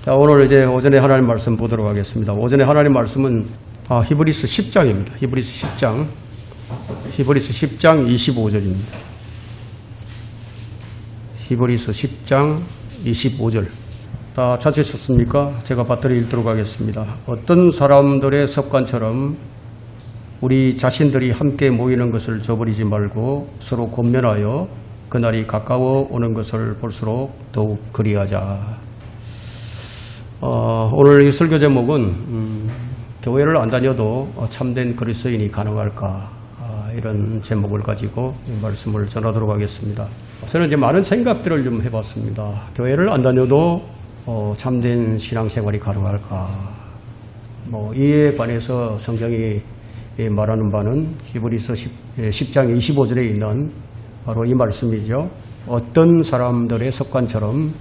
자, 오늘 이제 오전에 하나님 말씀 보도록 하겠습니다. 오전에 하나님 말씀은 히브리서 10장입니다. 히브리서 10장 25절입니다. 히브리서 10장 25절. 다 찾으셨습니까? 제가 받들어 읽도록 하겠습니다. 어떤 사람들의 습관처럼 우리 자신들이 함께 모이는 것을 저버리지 말고 서로 권면하여 그날이 가까워 오는 것을 볼수록 더욱 그리하자. 오늘 이 설교 제목은 교회를 안 다녀도 참된 그리스도인이 가능할까, 이런 제목을 가지고 이 말씀을 전하도록 하겠습니다. 저는 이제 많은 생각들을 좀 해봤습니다. 교회를 안 다녀도 참된 신앙생활이 가능할까. 이에 관해서 성경이 말하는 바는 히브리서 10장 25절에 있는 바로 이 말씀이죠. 어떤 사람들의 습관처럼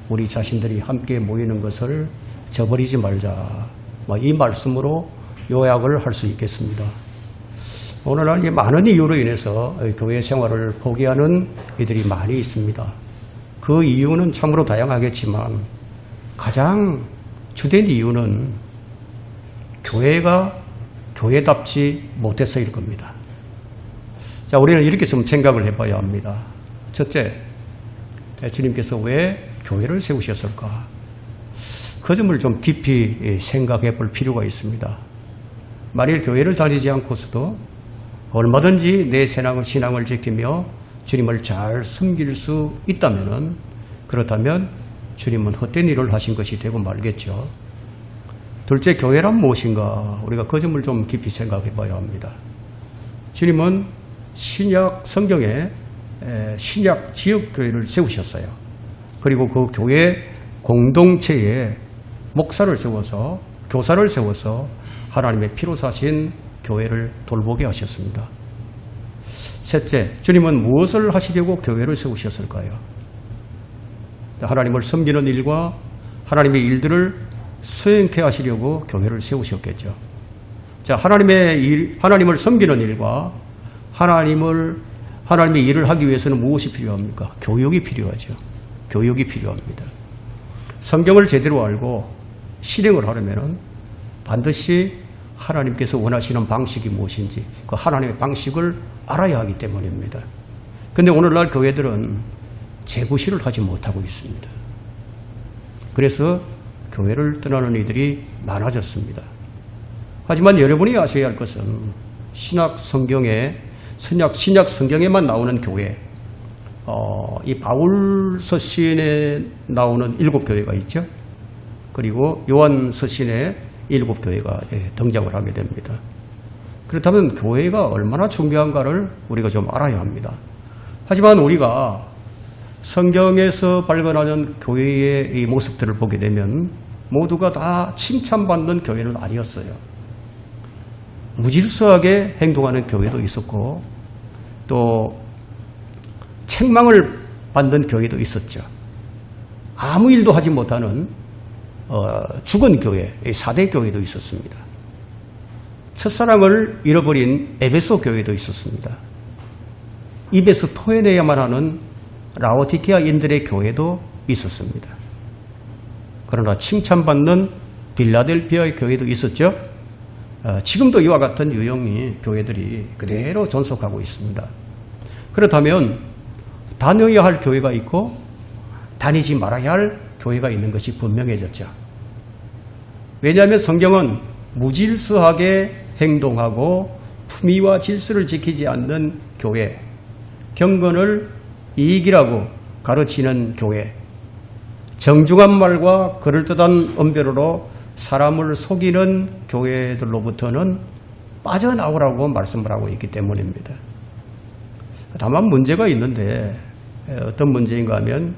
우리 자신들이 함께 모이는 것을 저버리지 말자. 이 말씀으로 요약을 할 수 있겠습니다. 오늘날 많은 이유로 인해서 교회 생활을 포기하는 이들이 많이 있습니다. 그 이유는 참으로 다양하겠지만 가장 주된 이유는 교회가 교회답지 못해서일 겁니다. 자, 우리는 이렇게 좀 생각을 해봐야 합니다. 첫째, 주님께서 왜 교회를 세우셨을까? 그 점을 좀 깊이 생각해 볼 필요가 있습니다. 만일 교회를 다니지 않고서도 얼마든지 내 신앙을 지키며 주님을 잘 섬길 수 있다면, 그렇다면 주님은 헛된 일을 하신 것이 되고 말겠죠. 둘째, 교회란 무엇인가? 우리가 그 점을 좀 깊이 생각해 봐야 합니다. 주님은 신약 성경에 신약 지역교회를 세우셨어요. 그리고 그 교회 공동체에 목사를 세워서, 교사를 세워서 하나님의 피로 사신 교회를 돌보게 하셨습니다. 셋째, 주님은 무엇을 하시려고 교회를 세우셨을까요? 하나님을 섬기는 일과 하나님의 일들을 수행케 하시려고 교회를 세우셨겠죠. 자, 하나님을 섬기는 일과 하나님의 일을 하기 위해서는 무엇이 필요합니까? 교육이 필요하죠. 교육이 필요합니다. 성경을 제대로 알고 실행을 하려면 반드시 하나님께서 원하시는 방식이 무엇인지 그 하나님의 방식을 알아야 하기 때문입니다. 그런데 오늘날 교회들은 재구실을 하지 못하고 있습니다. 그래서 교회를 떠나는 이들이 많아졌습니다. 하지만 여러분이 아셔야 할 것은 신약 성경에만 나오는 교회, 이 바울 서신에 나오는 7교회가 있죠. 그리고 요한 서신에 7교회가 등장을 하게 됩니다. 그렇다면 교회가 얼마나 중요한가를 우리가 좀 알아야 합니다. 하지만 우리가 성경에서 발견하는 교회의 이 모습들을 보게 되면 모두가 다 칭찬받는 교회는 아니었어요. 무질서하게 행동하는 교회도 있었고 또 책망을 받는 교회도 있었죠. 아무 일도 하지 못하는 죽은 교회, 4대 교회도 있었습니다. 첫사랑을 잃어버린 에베소 교회도 있었습니다. 입에서 토해내야만 하는 라오디게아인들의 교회도 있었습니다. 그러나 칭찬받는 빌라델피아의 교회도 있었죠. 지금도 이와 같은 유형의 교회들이 그대로 존속하고 있습니다. 그렇다면 다녀야 할 교회가 있고 다니지 말아야 할 교회가 있는 것이 분명해졌죠. 왜냐하면 성경은 무질서하게 행동하고 품위와 질서를 지키지 않는 교회, 경건을 이익이라고 가르치는 교회, 정중한 말과 그럴듯한 언변으로 사람을 속이는 교회들로부터는 빠져나오라고 말씀을 하고 있기 때문입니다. 다만 문제가 있는데 어떤 문제인가 하면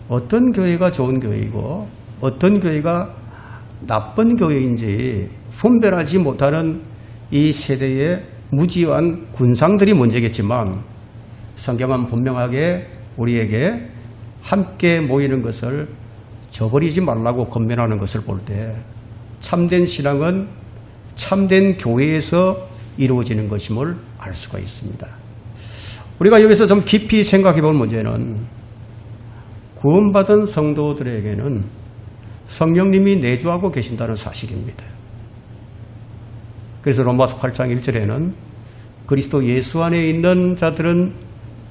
어떤 교회가 좋은 교회이고 어떤 교회가 나쁜 교회인지 분별하지 못하는 이 세대의 무지한 군상들이 문제겠지만 성경은 분명하게 우리에게 함께 모이는 것을 저버리지 말라고 권면하는 것을 볼 때 참된 신앙은 참된 교회에서 이루어지는 것임을 알 수가 있습니다. 우리가 여기서 좀 깊이 생각해 볼 문제는 구원받은 성도들에게는 성령님이 내주하고 계신다는 사실입니다. 그래서 로마서 8장 1절에는 그리스도 예수 안에 있는 자들은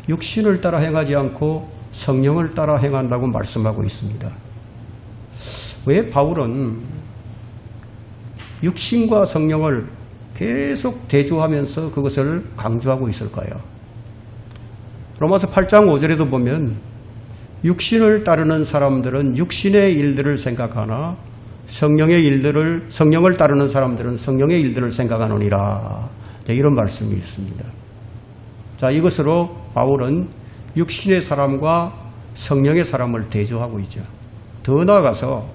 육신을 따라 행하지 않고 성령을 따라 행한다고 말씀하고 있습니다. 왜 바울은 육신과 성령을 계속 대조하면서 그것을 강조하고 있을까요? 로마서 8장 5절에도 보면 육신을 따르는 사람들은 육신의 일들을 생각하나 성령을 따르는 사람들은 성령의 일들을 생각하노니라. 이런 말씀이 있습니다. 자, 이것으로 바울은 육신의 사람과 성령의 사람을 대조하고 있죠. 더 나아가서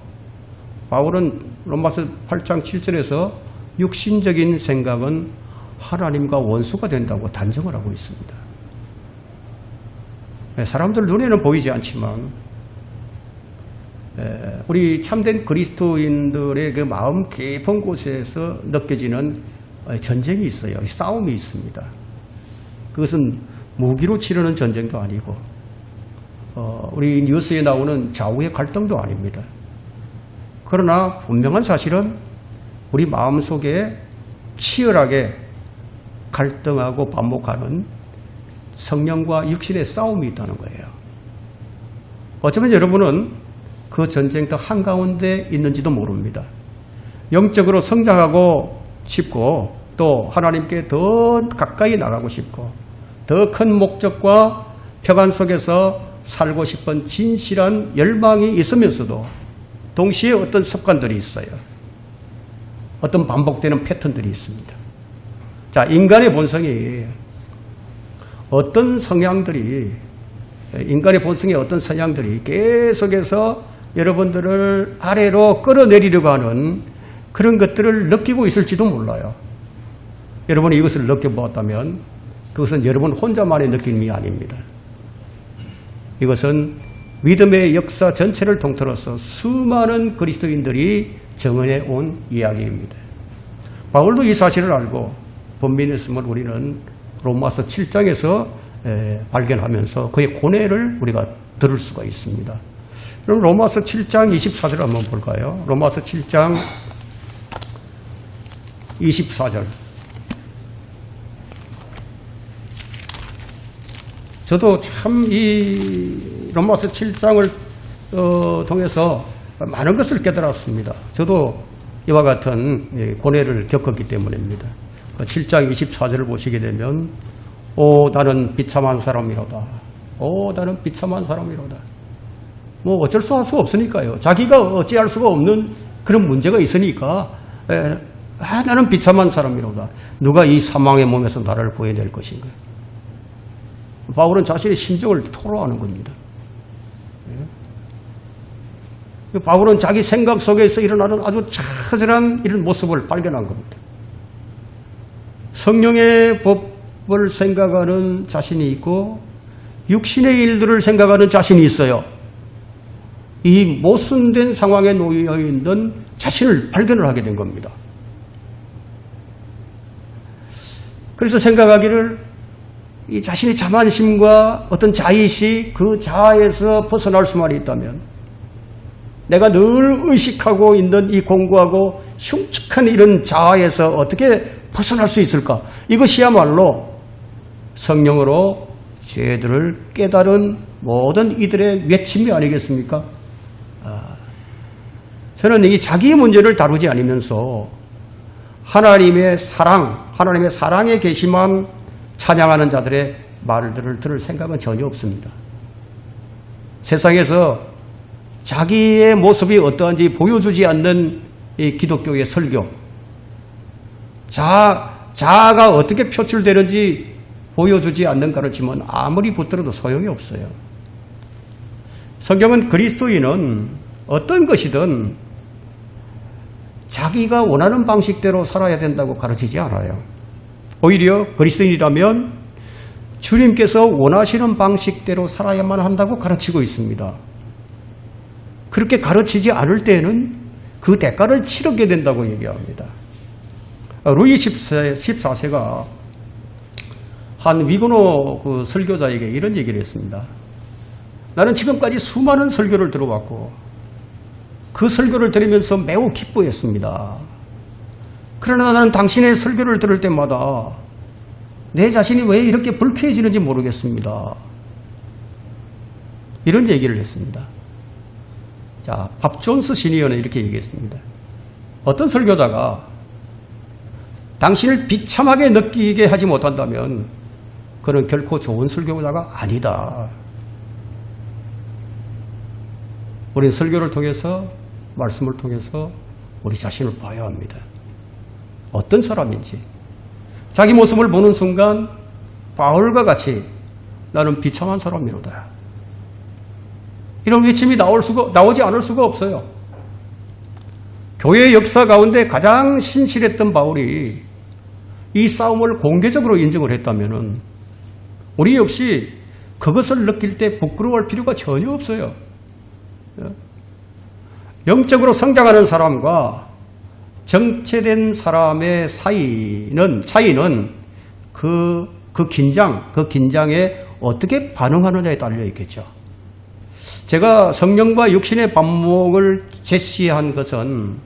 바울은 로마서 8장 7절에서 육신적인 생각은 하나님과 원수가 된다고 단정을 하고 있습니다. 사람들 눈에는 보이지 않지만 우리 참된 그리스도인들의 그 마음 깊은 곳에서 느껴지는 전쟁이 있어요. 싸움이 있습니다. 그것은 무기로 치르는 전쟁도 아니고 우리 뉴스에 나오는 좌우의 갈등도 아닙니다. 그러나 분명한 사실은 우리 마음속에 치열하게 갈등하고 반복하는 성령과 육신의 싸움이 있다는 거예요. 어쩌면 여러분은 그 전쟁터 한가운데 있는지도 모릅니다. 영적으로 성장하고 싶고 또 하나님께 더 가까이 나가고 싶고 더 큰 목적과 평안 속에서 살고 싶은 진실한 열망이 있으면서도 동시에 어떤 습관들이 있어요. 어떤 반복되는 패턴들이 있습니다. 자, 인간의 본성이 인간의 본성의 어떤 성향들이 계속해서 여러분들을 아래로 끌어내리려고 하는 그런 것들을 느끼고 있을지도 몰라요. 여러분이 이것을 느껴보았다면 그것은 여러분 혼자만의 느낌이 아닙니다. 이것은 믿음의 역사 전체를 통틀어서 수많은 그리스도인들이 정언해 온 이야기입니다. 바울도 이 사실을 알고 번민했음을 우리는 로마서 7장에서 발견하면서 그의 고뇌를 우리가 들을 수가 있습니다. 그럼 로마서 7장 24절 한번 볼까요? 로마서 7장 24절. 저도 참 이 로마서 7장을 통해서 많은 것을 깨달았습니다. 저도 이와 같은 고뇌를 겪었기 때문입니다. 7장 24절을 보시게 되면 나는 비참한 사람이로다. 나는 비참한 사람이로다. 뭐 어쩔 수 할 수 없으니까요. 자기가 어찌할 수가 없는 그런 문제가 있으니까 나는 비참한 사람이로다. 누가 이 사망의 몸에서 나를 구해낼 것인가. 바울은 자신의 심정을 토로하는 겁니다. 바울은 자기 생각 속에서 일어나는 아주 처절한 이런 모습을 발견한 겁니다. 성령의 법을 생각하는 자신이 있고 육신의 일들을 생각하는 자신이 있어요. 이 모순된 상황에 놓여 있는 자신을 발견을 하게 된 겁니다. 그래서 생각하기를 이 자신의 자만심과 어떤 자의식, 그 자아에서 벗어날 수만 있다면 내가 늘 의식하고 있는 이 공고하고 흉측한 이런 자아에서 어떻게 벗어날 수 있을까? 이것이야말로 성령으로 죄들을 깨달은 모든 이들의 외침이 아니겠습니까? 저는 이 자기의 문제를 다루지 않으면서 하나님의 사랑에 계시만 찬양하는 자들의 말들을 들을 생각은 전혀 없습니다. 세상에서 자기의 모습이 어떠한지 보여주지 않는 이 기독교의 설교, 자아가 어떻게 표출되는지 보여주지 않는 가르침은 아무리 붙들어도 소용이 없어요. 성경은 그리스도인은 어떤 것이든 자기가 원하는 방식대로 살아야 된다고 가르치지 않아요. 오히려 그리스도인이라면 주님께서 원하시는 방식대로 살아야만 한다고 가르치고 있습니다. 그렇게 가르치지 않을 때에는 그 대가를 치르게 된다고 얘기합니다. 루이 14세가 한 위고노 그 설교자에게 이런 얘기를 했습니다. 나는 지금까지 수많은 설교를 들어왔고 그 설교를 들으면서 매우 기뻐했습니다. 그러나 나는 당신의 설교를 들을 때마다 내 자신이 왜 이렇게 불쾌해지는지 모르겠습니다. 이런 얘기를 했습니다. 자, 밥 존스 시니어는 이렇게 얘기했습니다. 어떤 설교자가 당신을 비참하게 느끼게 하지 못한다면 그는 결코 좋은 설교자가 아니다. 우리는 설교를 통해서, 말씀을 통해서 우리 자신을 봐야 합니다. 어떤 사람인지. 자기 모습을 보는 순간 바울과 같이 나는 비참한 사람이로다. 이런 외침이 나오지 않을 수가 없어요. 교회의 역사 가운데 가장 신실했던 바울이 이 싸움을 공개적으로 인정을 했다면 우리 역시 그것을 느낄 때 부끄러워할 필요가 전혀 없어요. 영적으로 성장하는 사람과 정체된 사람의 차이는 그 긴장에 어떻게 반응하느냐에 달려 있겠죠. 제가 성령과 육신의 반목을 제시한 것은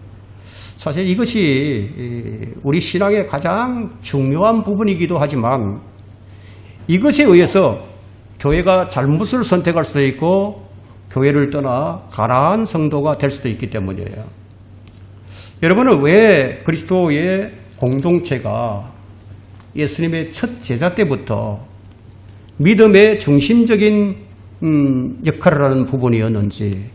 사실 이것이 우리 신앙의 가장 중요한 부분이기도 하지만 이것에 의해서 교회가 잘못을 선택할 수도 있고 교회를 떠나 가라한 성도가 될 수도 있기 때문이에요. 여러분은 왜 그리스도의 공동체가 예수님의 첫 제자 때부터 믿음의 중심적인 역할을 하는 부분이었는지,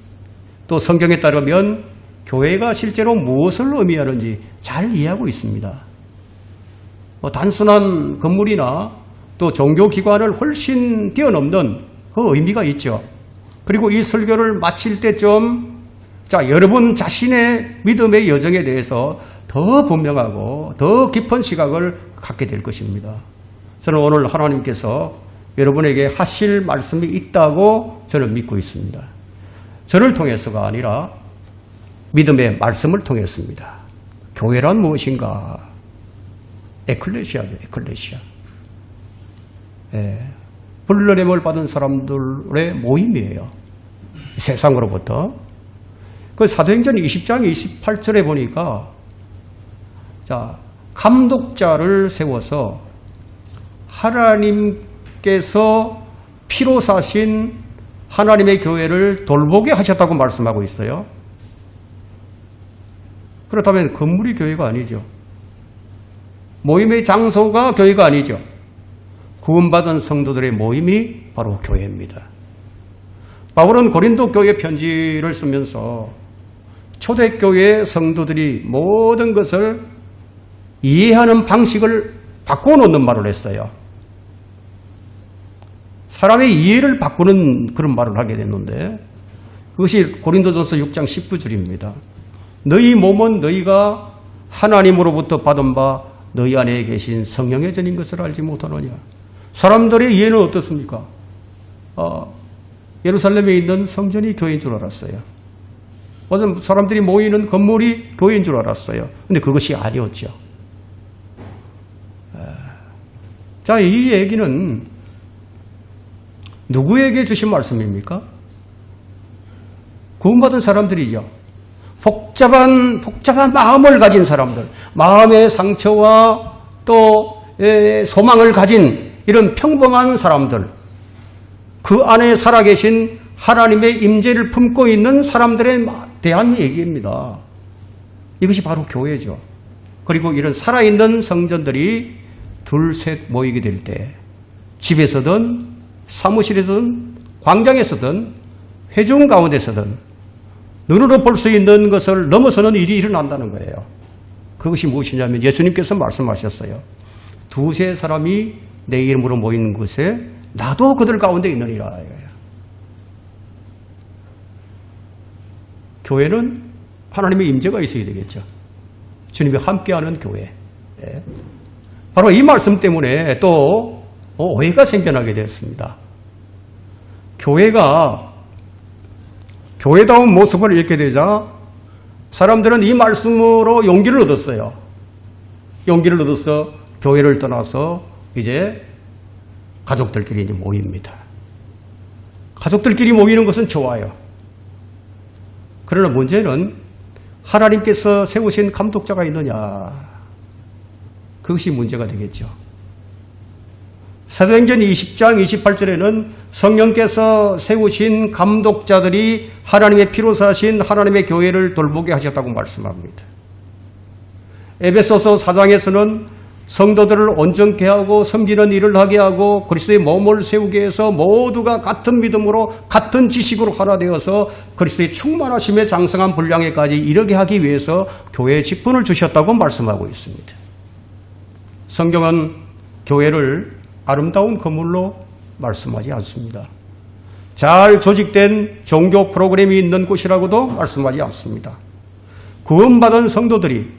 또 성경에 따르면 교회가 실제로 무엇을 의미하는지 잘 이해하고 있습니다. 단순한 건물이나 또 종교기관을 훨씬 뛰어넘는 그 의미가 있죠. 그리고 이 설교를 마칠 때쯤 여러분 자신의 믿음의 여정에 대해서 더 분명하고 더 깊은 시각을 갖게 될 것입니다. 저는 오늘 하나님께서 여러분에게 하실 말씀이 있다고 저는 믿고 있습니다. 저를 통해서가 아니라 믿음의 말씀을 통했습니다. 교회란 무엇인가? 에클레시아죠, 에클레시아. 불러냄을 받은 사람들의 모임이에요. 세상으로부터. 그 사도행전 20장 28절에 보니까 감독자를 세워서 하나님께서 피로 사신 하나님의 교회를 돌보게 하셨다고 말씀하고 있어요. 그렇다면 건물이 교회가 아니죠. 모임의 장소가 교회가 아니죠. 구원받은 성도들의 모임이 바로 교회입니다. 바울은 고린도 교회 편지를 쓰면서 초대교회 성도들이 모든 것을 이해하는 방식을 바꿔놓는 말을 했어요. 사람의 이해를 바꾸는 그런 말을 하게 됐는데 그것이 고린도전서 6장 19절입니다. 너희 몸은 너희가 하나님으로부터 받은 바 너희 안에 계신 성령의 전인 것을 알지 못하느냐. 사람들의 이해는 어떻습니까? 예루살렘에 있는 성전이 교회인 줄 알았어요. 어떤 사람들이 모이는 건물이 교회인 줄 알았어요. 근데 그것이 아니었죠. 이 얘기는 누구에게 주신 말씀입니까? 구원받은 사람들이죠. 복잡한 마음을 가진 사람들, 마음의 상처와 또 소망을 가진 이런 평범한 사람들, 그 안에 살아계신 하나님의 임재를 품고 있는 사람들에 대한 얘기입니다. 이것이 바로 교회죠. 그리고 이런 살아있는 성전들이 둘셋 모이게 될 때 집에서든 사무실에서든 광장에서든 회중 가운데서든 눈으로 볼 수 있는 것을 넘어서는 일이 일어난다는 거예요. 그것이 무엇이냐면 예수님께서 말씀하셨어요. 두세 사람이 내 이름으로 모이는 곳에 나도 그들 가운데 있느니라. 교회는 하나님의 임재가 있어야 되겠죠. 주님이 함께하는 교회. 바로 이 말씀 때문에 또 오해가 생겨나게 됐습니다. 교회다운 모습을 잃게 되자 사람들은 이 말씀으로 용기를 얻었어요. 용기를 얻어서 교회를 떠나서 이제 가족들끼리 모입니다. 가족들끼리 모이는 것은 좋아요. 그러나 문제는 하나님께서 세우신 감독자가 있느냐, 그것이 문제가 되겠죠. 사도행전 20장 28절에는 성령께서 세우신 감독자들이 하나님의 피로 사신 하나님의 교회를 돌보게 하셨다고 말씀합니다. 에베소서 4장에서는 성도들을 온전케 하고 섬기는 일을 하게 하고 그리스도의 몸을 세우게 해서 모두가 같은 믿음으로 같은 지식으로 하나 되어서 그리스도의 충만하심에 장성한 분량에까지 이르게 하기 위해서 교회의 직분을 주셨다고 말씀하고 있습니다. 성경은 교회를 아름다운 건물로 말씀하지 않습니다. 잘 조직된 종교 프로그램이 있는 곳이라고도 말씀하지 않습니다. 구원받은 성도들이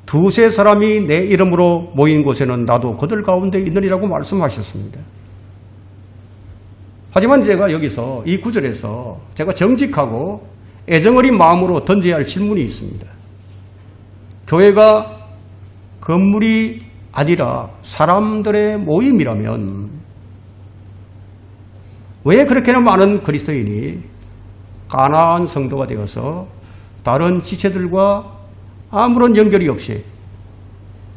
두세 사람이 내 이름으로 모인 곳에는 나도 그들 가운데 있느니라고 말씀하셨습니다. 하지만 제가 여기서 이 구절에서 제가 정직하고 애정어린 마음으로 던져야 할 질문이 있습니다. 교회가 건물이 아니라 사람들의 모임이라면 왜 그렇게나 많은 그리스도인이 가난한 성도가 되어서 다른 지체들과 아무런 연결이 없이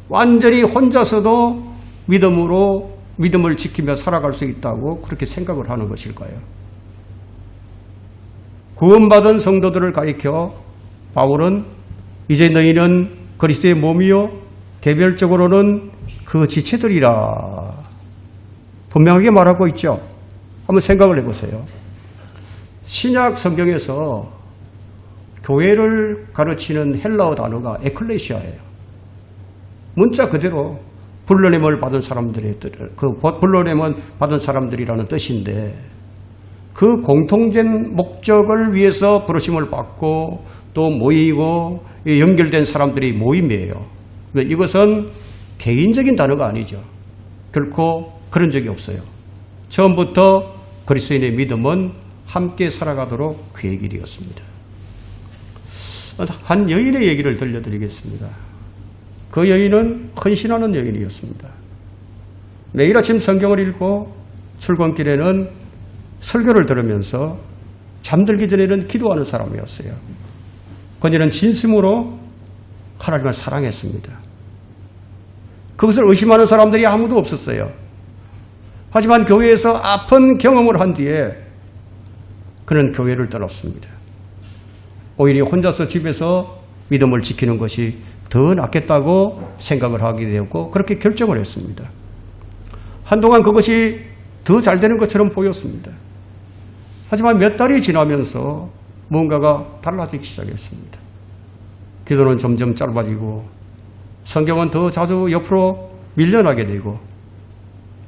완전히 혼자서도 믿음을 지키며 살아갈 수 있다고 그렇게 생각을 하는 것일까요? 구원받은 성도들을 가리켜 바울은 이제 너희는 그리스도의 몸이요 개별적으로는 그 지체들이라 분명하게 말하고 있죠. 한번 생각을 해보세요. 신약 성경에서 교회를 가르치는 헬라어 단어가 에클레시아예요. 문자 그대로 불러냄을 받은 사람들의 불러냄을 받은 사람들이라는 뜻인데 그 공통된 목적을 위해서 부르심을 받고 또 모이고 연결된 사람들이 모임이에요. 이것은 개인적인 단어가 아니죠. 결코 그런 적이 없어요. 처음부터 그리스도인의 믿음은 함께 살아가도록 계획이 되었습니다. 한 여인의 얘기를 들려드리겠습니다. 그 여인은 헌신하는 여인이었습니다. 매일 아침 성경을 읽고 출근길에는 설교를 들으면서 잠들기 전에는 기도하는 사람이었어요. 그녀는 진심으로 하나님을 사랑했습니다. 그것을 의심하는 사람들이 아무도 없었어요. 하지만 교회에서 아픈 경험을 한 뒤에 그는 교회를 떠났습니다. 오히려 혼자서 집에서 믿음을 지키는 것이 더 낫겠다고 생각을 하게 되었고 그렇게 결정을 했습니다. 한동안 그것이 더 잘 되는 것처럼 보였습니다. 하지만 몇 달이 지나면서 뭔가가 달라지기 시작했습니다. 기도는 점점 짧아지고 성경은 더 자주 옆으로 밀려나게 되고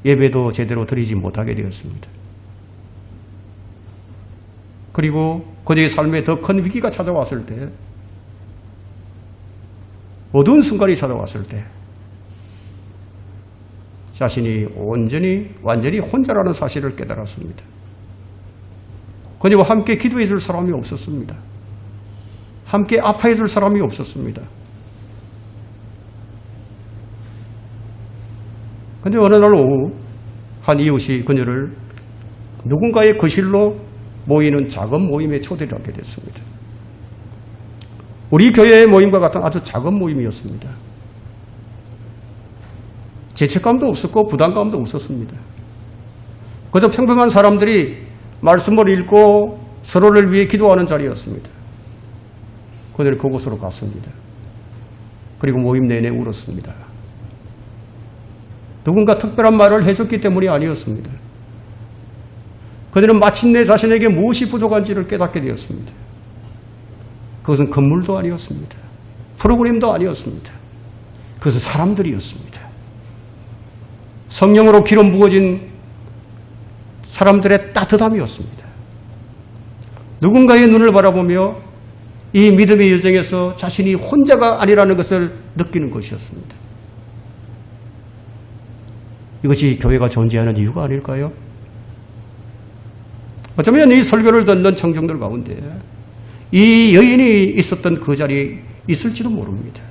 예배도 제대로 드리지 못하게 되었습니다. 그리고 그녀의 삶에 더 큰 위기가 찾아왔을 때, 어두운 순간이 찾아왔을 때 자신이 완전히 혼자라는 사실을 깨달았습니다. 그녀와 함께 기도해 줄 사람이 없었습니다. 함께 아파해 줄 사람이 없었습니다. 그런데 어느 날 오후 한 이웃이 그녀를 누군가의 거실로 모이는 작은 모임에 초대를 하게 됐습니다. 우리 교회의 모임과 같은 아주 작은 모임이었습니다. 죄책감도 없었고 부담감도 없었습니다. 그저 평범한 사람들이 말씀을 읽고 서로를 위해 기도하는 자리였습니다. 그녀는 그곳으로 갔습니다. 그리고 모임 내내 울었습니다. 누군가 특별한 말을 해줬기 때문이 아니었습니다. 그들은 마침내 자신에게 무엇이 부족한지를 깨닫게 되었습니다. 그것은 건물도 아니었습니다. 프로그램도 아니었습니다. 그것은 사람들이었습니다. 성령으로 기름 부어진 사람들의 따뜻함이었습니다. 누군가의 눈을 바라보며 이 믿음의 여정에서 자신이 혼자가 아니라는 것을 느끼는 것이었습니다. 이것이 교회가 존재하는 이유가 아닐까요? 어쩌면 이 설교를 듣는 청중들 가운데 이 여인이 있었던 그 자리에 있을지도 모릅니다.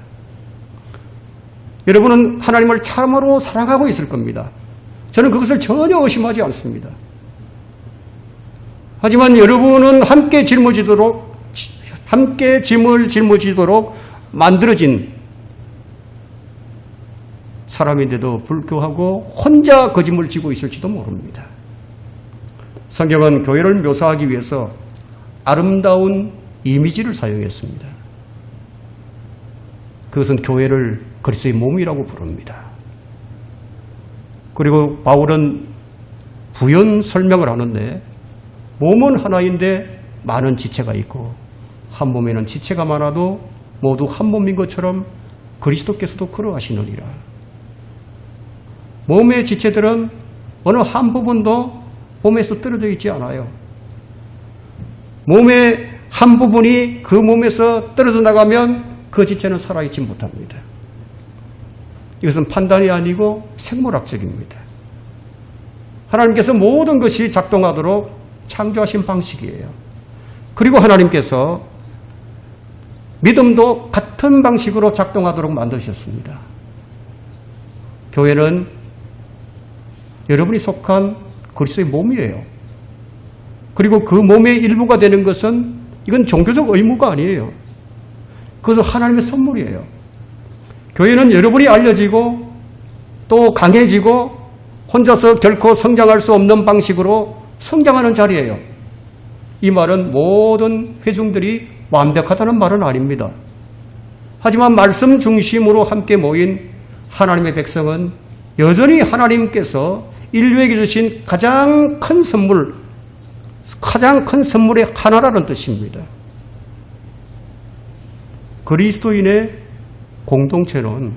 여러분은 하나님을 참으로 사랑하고 있을 겁니다. 저는 그것을 전혀 의심하지 않습니다. 하지만 여러분은 함께 짊어지도록 함께 짐을 짊어지도록 만들어진 사람인데도 불구하고 혼자 그 짐을 지고 있을지도 모릅니다. 성경은 교회를 묘사하기 위해서 아름다운 이미지를 사용했습니다. 그것은 교회를 그리스도의 몸이라고 부릅니다. 그리고 바울은 부연 설명을 하는데 몸은 하나인데 많은 지체가 있고 한 몸에는 지체가 많아도 모두 한 몸인 것처럼 그리스도께서도 그러하시느니라. 몸의 지체들은 어느 한 부분도 몸에서 떨어져 있지 않아요. 몸의 한 부분이 그 몸에서 떨어져 나가면 그 지체는 살아있지 못합니다. 이것은 판단이 아니고 생물학적입니다. 하나님께서 모든 것이 작동하도록 창조하신 방식이에요. 그리고 하나님께서 믿음도 같은 방식으로 작동하도록 만드셨습니다. 교회는 여러분이 속한 그리스도의 몸이에요. 그리고 그 몸의 일부가 되는 것은 이건 종교적 의무가 아니에요. 그것은 하나님의 선물이에요. 교회는 여러분이 알려지고 또 강해지고 혼자서 결코 성장할 수 없는 방식으로 성장하는 자리예요. 이 말은 모든 회중들이 완벽하다는 말은 아닙니다. 하지만 말씀 중심으로 함께 모인 하나님의 백성은 여전히 하나님께서 인류에게 주신 가장 큰 선물의 하나라는 뜻입니다. 그리스도인의 공동체는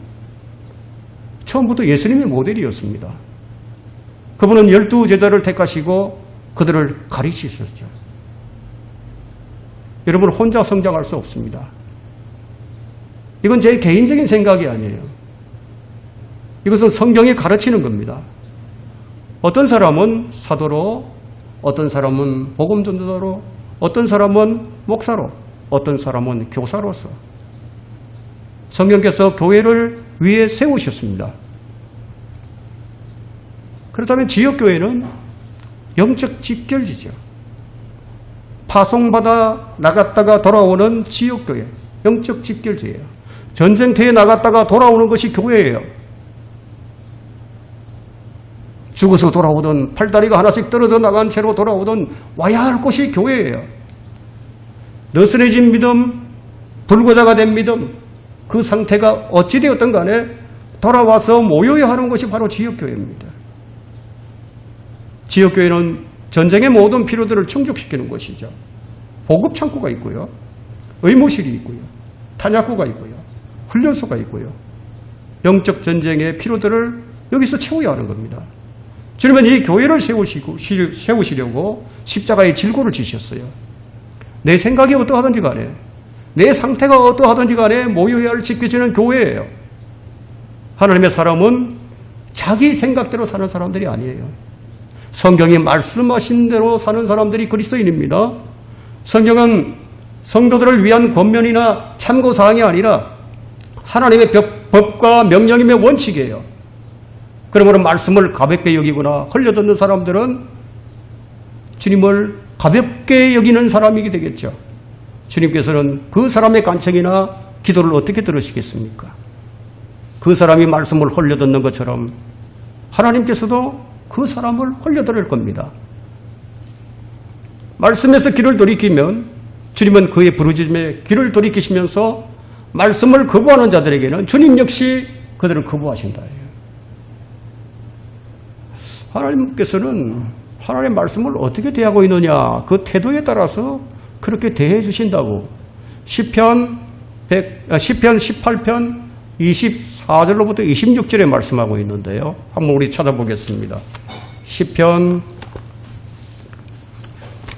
처음부터 예수님의 모델이었습니다. 그분은 12제자를 택하시고 그들을 가르치셨죠. 여러분 혼자 성장할 수 없습니다. 이건 제 개인적인 생각이 아니에요. 이것은 성경이 가르치는 겁니다. 어떤 사람은 사도로, 어떤 사람은 복음전도자로, 어떤 사람은 목사로, 어떤 사람은 교사로서 성경께서 교회를 위해 세우셨습니다. 그렇다면 지역교회는 영적 직결지죠. 파송받아 나갔다가 돌아오는 지역교회, 영적 직결지예요. 전쟁터에 나갔다가 돌아오는 것이 교회예요. 죽어서 돌아오든 팔다리가 하나씩 떨어져 나간 채로 돌아오든 와야 할 곳이 교회예요. 느슨해진 믿음, 불구자가 된 믿음, 그 상태가 어찌되었든 간에 돌아와서 모여야 하는 것이 바로 지역교회입니다. 지역교회는 전쟁의 모든 필요들을 충족시키는 것이죠. 보급창고가 있고요. 의무실이 있고요. 탄약고가 있고요. 훈련소가 있고요. 영적 전쟁의 필요들을 여기서 채워야 하는 겁니다. 주님은 이 교회를 세우시려고 십자가의 질고를 지셨어요. 내 생각이 어떠하든지 간에, 내 상태가 어떠하든지 간에 모여야 할 지켜지는 교회예요. 하나님의 사람은 자기 생각대로 사는 사람들이 아니에요. 성경이 말씀하신 대로 사는 사람들이 그리스도인입니다. 성경은 성도들을 위한 권면이나 참고사항이 아니라 하나님의 법과 명령임의 원칙이에요. 그러므로 말씀을 가볍게 여기거나 흘려듣는 사람들은 주님을 가볍게 여기는 사람이게 되겠죠. 주님께서는 그 사람의 간청이나 기도를 어떻게 들으시겠습니까? 그 사람이 말씀을 흘려듣는 것처럼 하나님께서도 그 사람을 흘려들을 겁니다. 말씀에서 귀를 돌이키면 주님은 그의 부르짖음에 귀를 돌이키시면서 말씀을 거부하는 자들에게는 주님 역시 그들을 거부하신다. 하나님께서는 하나님의 말씀을 어떻게 대하고 있느냐, 그 태도에 따라서 그렇게 대해 주신다고 시편 18편 24절로부터 26절에 말씀하고 있는데요. 한번 우리 찾아보겠습니다. 시편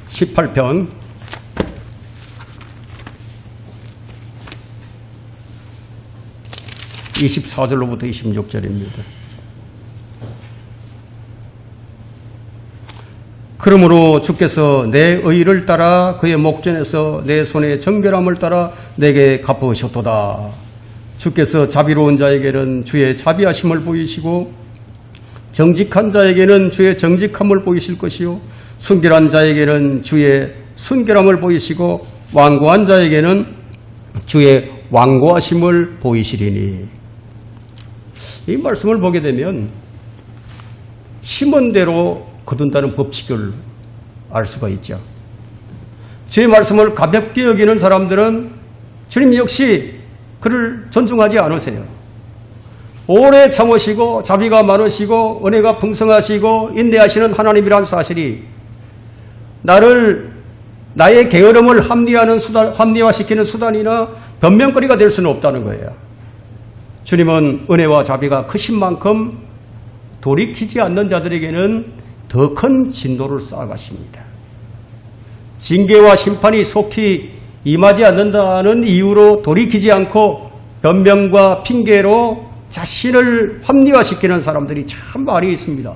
18편 24절로부터 26절입니다. 그러므로 주께서 내 의를 따라 그의 목전에서 내 손의 정결함을 따라 내게 갚으셨도다. 주께서 자비로운 자에게는 주의 자비하심을 보이시고 정직한 자에게는 주의 정직함을 보이실 것이요 순결한 자에게는 주의 순결함을 보이시고 완고한 자에게는 주의 완고하심을 보이시리니. 이 말씀을 보게 되면 심은 대로 거둔다는 법칙을 알 수가 있죠. 주의 말씀을 가볍게 여기는 사람들은 주님 역시 그를 존중하지 않으세요. 오래 참으시고 자비가 많으시고 은혜가 풍성하시고 인내하시는 하나님이란 사실이 나의 게으름을 합리화시키는 수단이나 변명거리가 될 수는 없다는 거예요. 주님은 은혜와 자비가 크신 만큼 돌이키지 않는 자들에게는 더 큰 진노를 쌓아가십니다. 징계와 심판이 속히 임하지 않는다는 이유로 돌이키지 않고 변명과 핑계로 자신을 합리화시키는 사람들이 참 많이 있습니다.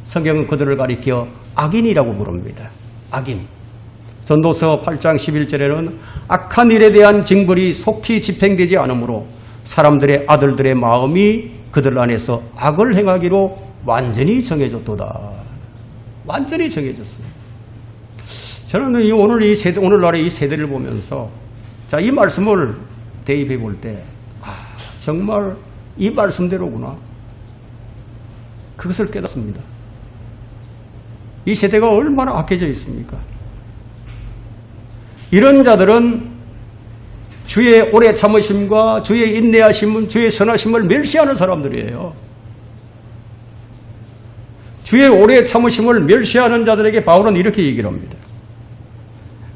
성경은 그들을 가리켜 악인이라고 부릅니다. 악인. 전도서 8장 11절에는 악한 일에 대한 징벌이 속히 집행되지 않으므로 사람들의 아들들의 마음이 그들 안에서 악을 행하기로 완전히 정해졌도다. 완전히 정해졌어요. 저는 오늘날의 이 세대를 보면서 이 말씀을 대입해 볼 때 정말 이 말씀대로구나. 그것을 깨닫습니다. 이 세대가 얼마나 악해져 있습니까? 이런 자들은 주의 오래 참으심과 주의 인내하심, 주의 선하심을 멸시하는 사람들이에요. 주의 오래 참으심을 멸시하는 자들에게 바울은 이렇게 얘기를 합니다.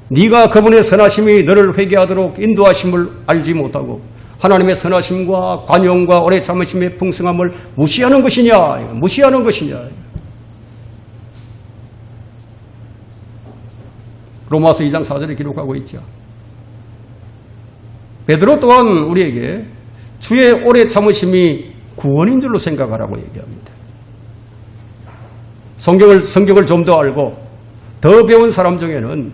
네가 그분의 선하심이 너를 회개하도록 인도하심을 알지 못하고 하나님의 선하심과 관용과 오래 참으심의 풍성함을 무시하는 것이냐? 무시하는 것이냐? 로마서 2장 4절에 기록하고 있죠. 베드로 또한 우리에게 주의 오래 참으심이 구원인 줄로 생각하라고 얘기합니다. 성경을 좀 더 알고 더 배운 사람 중에는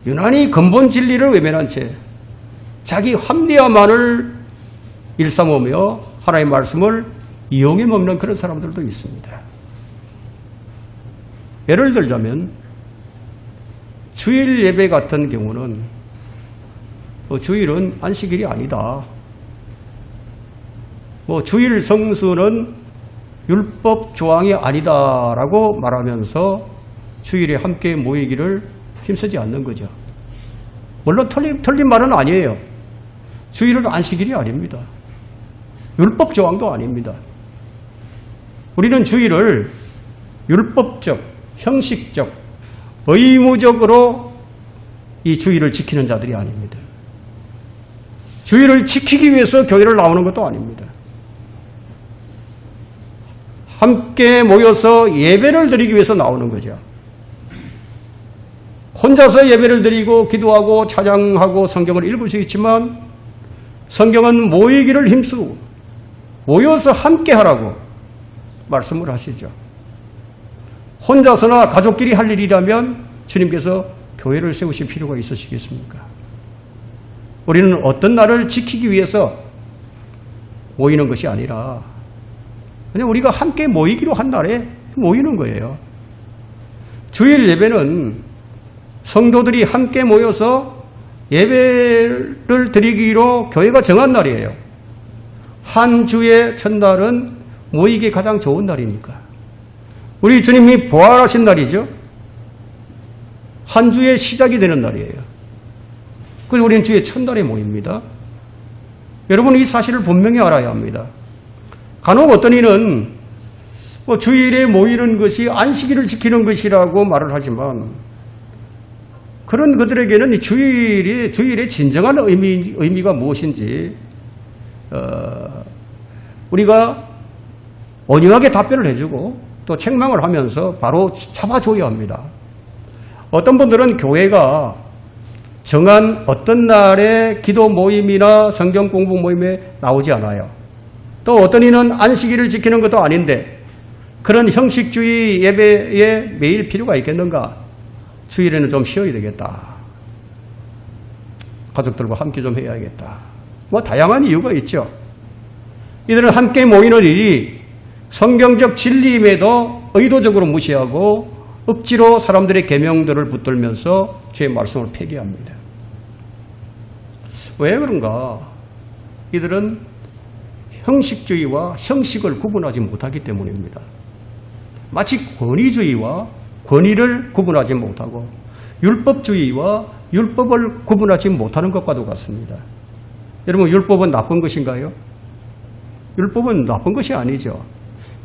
유난히 근본 진리를 외면한 채 자기 합리화만을 일삼으며 하나님의 말씀을 이용해 먹는 그런 사람들도 있습니다. 예를 들자면 주일 예배 같은 경우는 주일은 안식일이 아니다. 주일 성수는 율법 조항이 아니다라고 말하면서 주일에 함께 모이기를 힘쓰지 않는 거죠. 물론 틀린 말은 아니에요. 주일은 안식일이 아닙니다. 율법 조항도 아닙니다. 우리는 주일을 율법적, 형식적, 의무적으로 이 주일을 지키는 자들이 아닙니다. 주일을 지키기 위해서 교회를 나오는 것도 아닙니다. 함께 모여서 예배를 드리기 위해서 나오는 거죠. 혼자서 예배를 드리고 기도하고 찬양하고 성경을 읽을 수 있지만 성경은 모이기를 힘쓰고 모여서 함께 하라고 말씀을 하시죠. 혼자서나 가족끼리 할 일이라면 주님께서 교회를 세우실 필요가 있으시겠습니까? 우리는 어떤 날을 지키기 위해서 모이는 것이 아니라 그냥 우리가 함께 모이기로 한 날에 모이는 거예요. 주일 예배는 성도들이 함께 모여서 예배를 드리기로 교회가 정한 날이에요. 한 주의 첫날은 모이기 가장 좋은 날이니까. 우리 주님이 부활하신 날이죠. 한 주의 시작이 되는 날이에요. 그래서 우리는 주의 첫날에 모입니다. 여러분 이 사실을 분명히 알아야 합니다. 간혹 어떤 이는 주일에 모이는 것이 안식일을 지키는 것이라고 말을 하지만 그런 그들에게는 주일의 진정한 의미가 무엇인지 우리가 온유하게 답변을 해주고 또 책망을 하면서 바로 잡아줘야 합니다. 어떤 분들은 교회가 정한 어떤 날에 기도 모임이나 성경 공부 모임에 나오지 않아요. 또 어떤 이는 안식일을 지키는 것도 아닌데 그런 형식주의 예배에 매일 필요가 있겠는가? 주일에는 좀 쉬어야 되겠다. 가족들과 함께 좀 해야겠다. 다양한 이유가 있죠. 이들은 함께 모이는 일이 성경적 진리임에도 의도적으로 무시하고 억지로 사람들의 계명들을 붙들면서 주의 말씀을 폐기합니다. 왜 그런가? 이들은 형식주의와 형식을 구분하지 못하기 때문입니다. 마치 권위주의와 권위를 구분하지 못하고 율법주의와 율법을 구분하지 못하는 것과도 같습니다. 여러분, 율법은 나쁜 것인가요? 율법은 나쁜 것이 아니죠.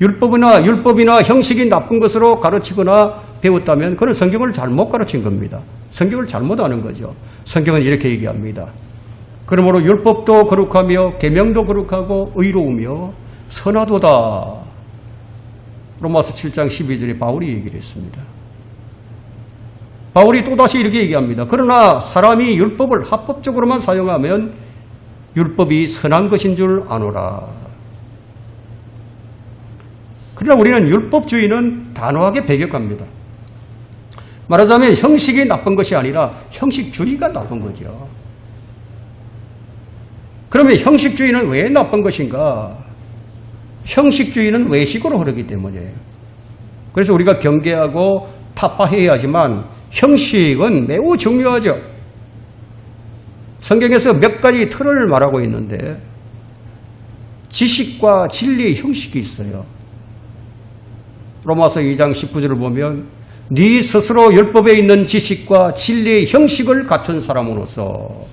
율법이나 형식이 나쁜 것으로 가르치거나 배웠다면 그는 성경을 잘못 가르친 겁니다. 성경을 잘못 아는 거죠. 성경은 이렇게 얘기합니다. 그러므로 율법도 거룩하며 계명도 거룩하고 의로우며 선하도다. 로마서 7장 12절에 바울이 얘기를 했습니다. 바울이 또다시 이렇게 얘기합니다. 그러나 사람이 율법을 합법적으로만 사용하면 율법이 선한 것인 줄 아노라. 그러나 우리는 율법주의는 단호하게 배격합니다. 말하자면 형식이 나쁜 것이 아니라 형식주의가 나쁜 거죠. 그러면 형식주의는 왜 나쁜 것인가? 형식주의는 외식으로 흐르기 때문이에요. 그래서 우리가 경계하고 타파해야 하지만 형식은 매우 중요하죠. 성경에서 몇 가지 틀을 말하고 있는데 지식과 진리의 형식이 있어요. 로마서 2장 19절을 보면 네 스스로 율법에 있는 지식과 진리의 형식을 갖춘 사람으로서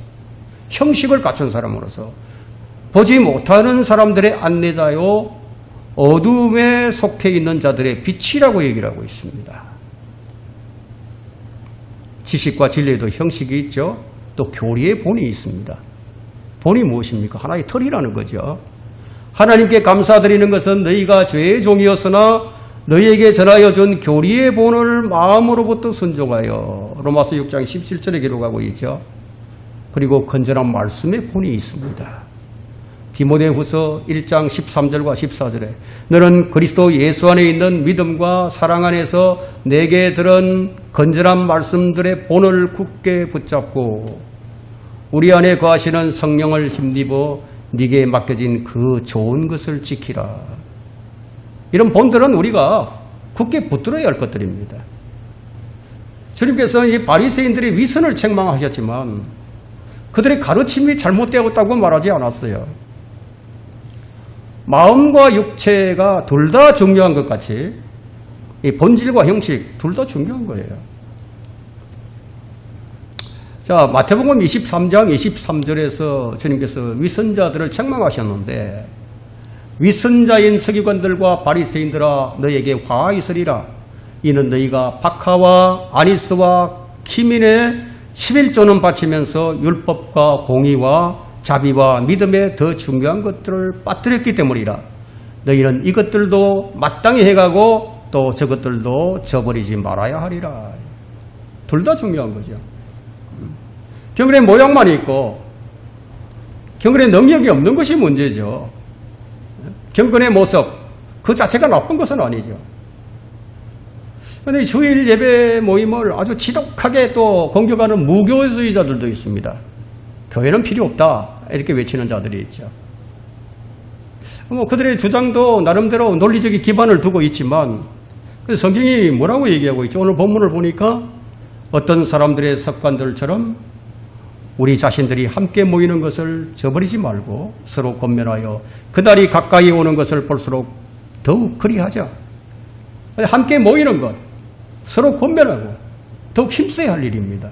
보지 못하는 사람들의 안내자요 어둠에 속해 있는 자들의 빛이라고 얘기를 하고 있습니다. 지식과 진리에도 형식이 있죠. 또 교리의 본이 있습니다. 본이 무엇입니까? 하나의 틀이라는 거죠. 하나님께 감사드리는 것은 너희가 죄의 종이었으나 너희에게 전하여 준 교리의 본을 마음으로부터 순종하여 로마서 6장 17절에 기록하고 있죠. 그리고 건전한 말씀의 본이 있습니다. 디모데후서 1장 13절과 14절에 너는 그리스도 예수 안에 있는 믿음과 사랑 안에서 내게 들은 건전한 말씀들의 본을 굳게 붙잡고 우리 안에 거하시는 성령을 힘입어 네게 맡겨진 그 좋은 것을 지키라. 이런 본들은 우리가 굳게 붙들어야 할 것들입니다. 주님께서 이 바리새인들의 위선을 책망하셨지만 그들의 가르침이 잘못되었다고 말하지 않았어요. 마음과 육체가 둘 다 중요한 것 같이 이 본질과 형식 둘 다 중요한 거예요. 자, 마태복음 23장 23절에서 주님께서 위선자들을 책망하셨는데 위선자인 서기관들과 바리새인들아 너희에게 화가 있으리라. 이는 너희가 박하와 아니스와 키민의 11조는 바치면서 율법과 공의와 자비와 믿음에 더 중요한 것들을 빠뜨렸기 때문이라. 너희는 이것들도 마땅히 해가고 또 저것들도 저버리지 말아야 하리라. 둘 다 중요한 거죠. 경건의 모양만 있고 경건의 능력이 없는 것이 문제죠. 경건의 모습 그 자체가 나쁜 것은 아니죠. 그런데 주일 예배 모임을 아주 지독하게 또 공격하는 무교주의자들도 있습니다. 교회는 필요 없다 이렇게 외치는 자들이 있죠. 그들의 주장도 나름대로 논리적인 기반을 두고 있지만 성경이 뭐라고 얘기하고 있죠? 오늘 본문을 보니까 어떤 사람들의 습관들처럼 우리 자신들이 함께 모이는 것을 저버리지 말고 서로 권면하여 그날이 가까이 오는 것을 볼수록 더욱 그리하자. 함께 모이는 것, 서로 권면하고 더욱 힘써야 할 일입니다.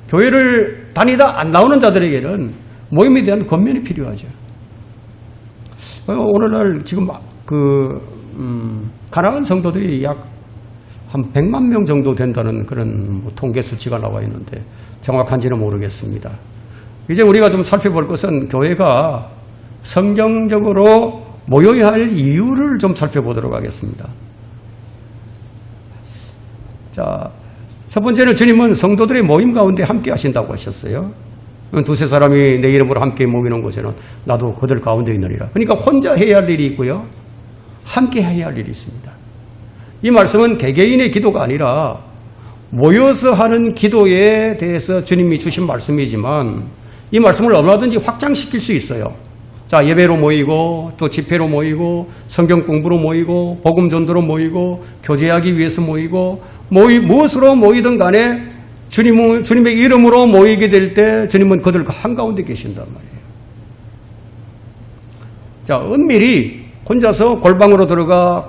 교회를 다니다 안 나오는 자들에게는 모임에 대한 권면이 필요하죠. 오늘날 지금 가나안 성도들이 약 한 100만 명 정도 된다는 그런 통계 수치가 나와 있는데 정확한지는 모르겠습니다. 이제 우리가 좀 살펴볼 것은 교회가 성경적으로 모여야 할 이유를 좀 살펴보도록 하겠습니다. 자, 첫 번째는 주님은 성도들의 모임 가운데 함께 하신다고 하셨어요. 두세 사람이 내 이름으로 함께 모이는 곳에는 나도 그들 가운데 있느니라. 그러니까 혼자 해야 할 일이 있고요. 함께 해야 할 일이 있습니다. 이 말씀은 개개인의 기도가 아니라 모여서 하는 기도에 대해서 주님이 주신 말씀이지만 이 말씀을 얼마든지 확장시킬 수 있어요. 자, 예배로 모이고 또 집회로 모이고 성경 공부로 모이고 복음 전도로 모이고 교제하기 위해서 모이고 무엇으로 모이든 간에 주님의 이름으로 모이게 될 때 주님은 그들과 한가운데 계신단 말이에요. 자, 은밀히 혼자서 골방으로 들어가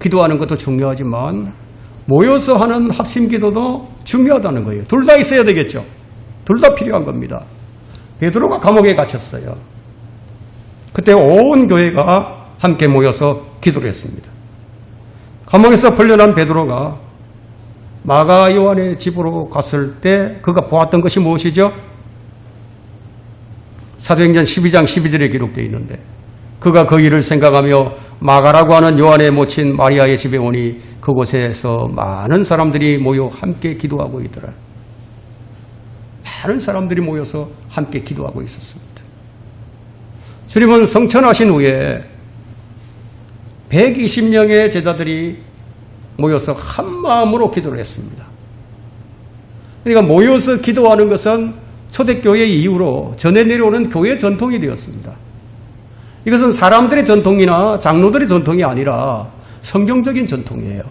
기도하는 것도 중요하지만 모여서 하는 합심 기도도 중요하다는 거예요. 둘 다 있어야 되겠죠. 둘 다 필요한 겁니다. 베드로가 감옥에 갇혔어요. 그때 온 교회가 함께 모여서 기도를 했습니다. 감옥에서 풀려난 베드로가 마가 요한의 집으로 갔을 때 그가 보았던 것이 무엇이죠? 사도행전 12장 12절에 기록되어 있는데 그가 그 일을 생각하며 마가라고 하는 요한의 모친 마리아의 집에 오니 그곳에서 많은 사람들이 모여 함께 기도하고 있더라. 많은 사람들이 모여서 함께 기도하고 있었습니다. 주님은 성천하신 후에 120명의 제자들이 모여서 한 마음으로 기도를 했습니다. 그러니까 모여서 기도하는 것은 초대교회 이후로 전해 내려오는 교회 전통이 되었습니다. 이것은 사람들의 전통이나 장로들의 전통이 아니라 성경적인 전통이에요.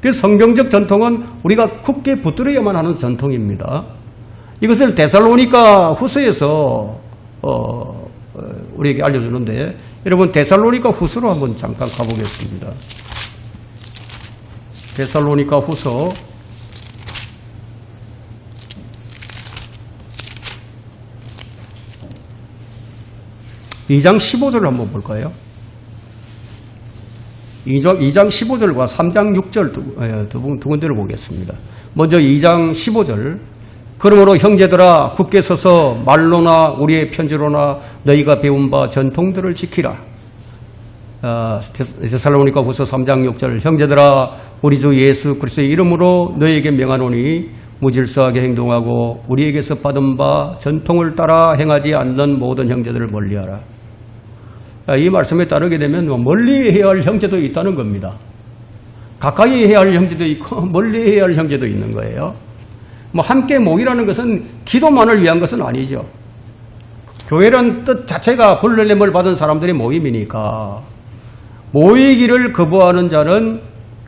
그 성경적 전통은 우리가 굳게 붙들어야만 하는 전통입니다. 이것을 데살로니가 후서에서 우리에게 알려주는데 여러분 데살로니가 후서로 한번 잠깐 가보겠습니다. 데살로니가 후서 2장 15절을 한번 볼까요? 2장 15절과 3장 6절 두 군데를 보겠습니다. 먼저 2장 15절 그러므로 형제들아 굳게 서서 말로나 우리의 편지로나 너희가 배운 바 전통들을 지키라. 데살로니가 후서 3장 6절 형제들아 우리 주 예수 그리스도의 이름으로 너희에게 명하노니 무질서하게 행동하고 우리에게서 받은 바 전통을 따라 행하지 않는 모든 형제들을 멀리하라. 이 말씀에 따르게 되면 멀리 해야 할 형제도 있다는 겁니다. 가까이 해야 할 형제도 있고 멀리 해야 할 형제도 있는 거예요. 함께 모이라는 것은 기도만을 위한 것은 아니죠. 교회란 뜻 자체가 불러냄을 받은 사람들의 모임이니까 모이기를 거부하는 자는